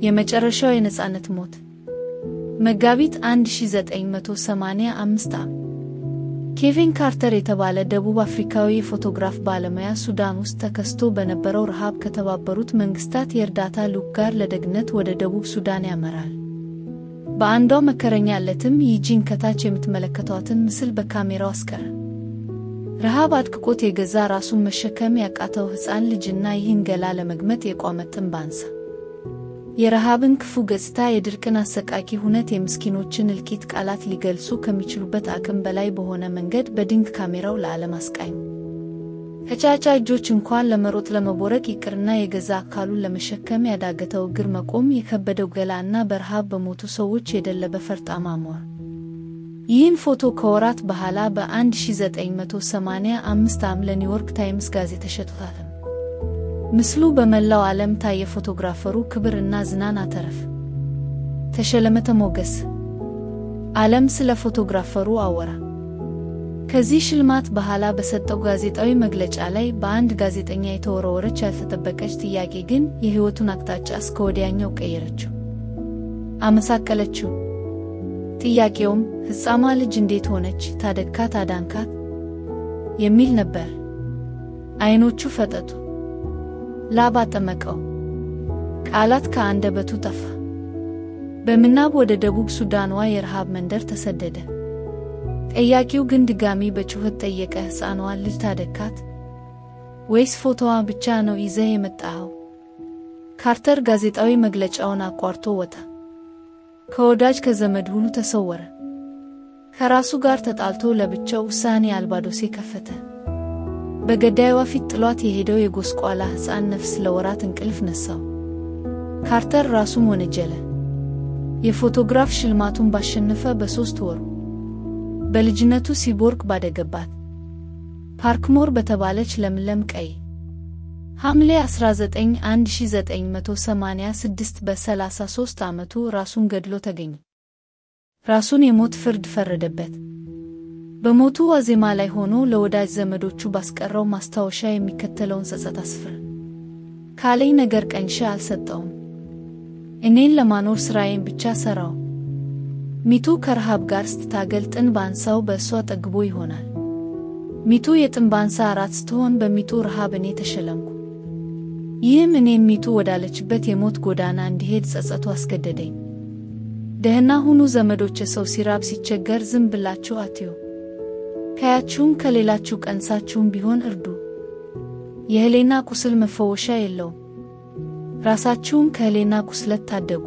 የመጨረሻው የነጻነት ሞት መጋቢት 1985 ዓ.ም ኬቪን ካርተር የተባለ ደቡብ አፍሪካዊ የፎቶግራፍ ባለሙያ ሱዳን ውስጥ ተከስቶ በነበረው ረሃብ ከተባበሩት መንግስታት የእርዳታ ልዑክ ጋር ለደግነት ወደ ደቡብ ሱዳን ያመራል። በአንዷ መከረኛ ዕለትም ይህችን ከታች የምትመለከቷትን ምስል በካሜራው አስቀረ። ረሃብ አጥቅቆት የገዛ ራሱን መሸከም ያቃተው ሕፃን ልጅና ይህን ገላ ለመግመት የቆመ ጥንብ አንሳ። የረሃብን ክፉ ገጽታ፣ የድርቅን አሰቃቂ ሁነት፣ የምስኪኖችን እልቂት ቃላት ሊገልጹ ከሚችሉበት አቅም በላይ በሆነ መንገድ በድንቅ ካሜራው ለዓለም አስቃኝ። ከጫጫ እጆች እንኳን ለመሮጥ ለመቦረቅ ይቅርና የገዛ አካሉን ለመሸከም ያዳገተው እግር፣ መቆም የከበደው ገላና በረሃብ በሞቱ ሰዎች የደለበ ፈርጣማ ሞር። ይህን ፎቶ ከወራት በኋላ በ1985 ዓ.ም ለኒውዮርክ ታይምስ ጋዜጣ ተሸጧል። ምስሉ በመላው ዓለም ታየ። ፎቶግራፈሩ ክብርና ዝናን አተረፈ፣ ተሸለመ፣ ተሞገሰ። ዓለም ስለ ፎቶግራፈሩ አወራ። ከዚህ ሽልማት በኋላ በሰጠው ጋዜጣዊ መግለጫ ላይ በአንድ ጋዜጠኛ የተወረወረች ያልተጠበቀች ጥያቄ ግን የሕይወቱን አቅጣጫ እስከ ወዲያኛው ቀየረችው፣ አመሳቀለችው። ጥያቄውም ሕፃኗ ልጅ እንዴት ሆነች? ታደግካት? አዳንካት? የሚል ነበር። ዓይኖቹ ፈጠጡ፣ ላብ አጠመቀው፣ ቃላት ከአንደበቱ ጠፋ። በምናብ ወደ ደቡብ ሱዳንዋ የረሃብ መንደር ተሰደደ። ጠያቂው ግን ድጋሚ በጩኸት ጠየቀ፣ ሕፃኗን ልጅ ታደግካት ወይስ ፎቶዋ ብቻ ነው ይዘህ የመጣኸው? ካርተር ጋዜጣዊ መግለጫውን አቋርጦ ወጣ። ከወዳጅ ከዘመድ ሁሉ ተሰወረ። ከራሱ ጋር ተጣልቶ ለብቻው ውሳኔ አልባ ዶሴ ከፈተ። በገዳይዋ ፊት ጥሏት የሄደው የጎስቋላ ሕፃን ነፍስ ለወራት እንቅልፍ ነሳው። ካርተር ራሱን ወነጀለ። የፎቶግራፍ ሽልማቱን ባሸነፈ በ3 ወሩ በልጅነቱ ሲቦርቅ ባደገባት ፓርክሞር በተባለች ለምለም ቀይ ሐምሌ 19 1986 በ33 ዓመቱ ራሱን ገድሎ ተገኘ። ራሱን የሞት ፍርድ ፈረደበት። በሞቱ ዋዜማ ላይ ሆኖ ለወዳጅ ዘመዶቹ ባስቀረው ማስታወሻ የሚከተለውን ጸጸት አስፍሯል። ካለኝ ነገር ቀንሼ አልሰጠውም። እኔን ለማኖር ስራዬን ብቻ ሰራው። ሚቱ ከረሃብ ጋር ስትታገል ጥንብ አንሳው በእሷ ጠግቦ ይሆናል። ሚቱ የጥንብ አንሳ አራት ስትሆን በሚቱ ረሃብ እኔ ተሸለምኩ። ይህም እኔን ሚቱ ወዳለችበት የሞት ጎዳና እንዲሄድ ጸጸቱ አስገደደኝ። ደህና ሁኑ ዘመዶቼ። ሰው ሲራብ ሲቸገር ዝም ብላችሁ አትዩ። ከያችሁም ከሌላችሁ ቀንሳችሁም ቢሆን እርዱ። የህሊና ቁስል መፈወሻ የለውም። ራሳችሁም ከህሊና ቁስለት ታደጉ።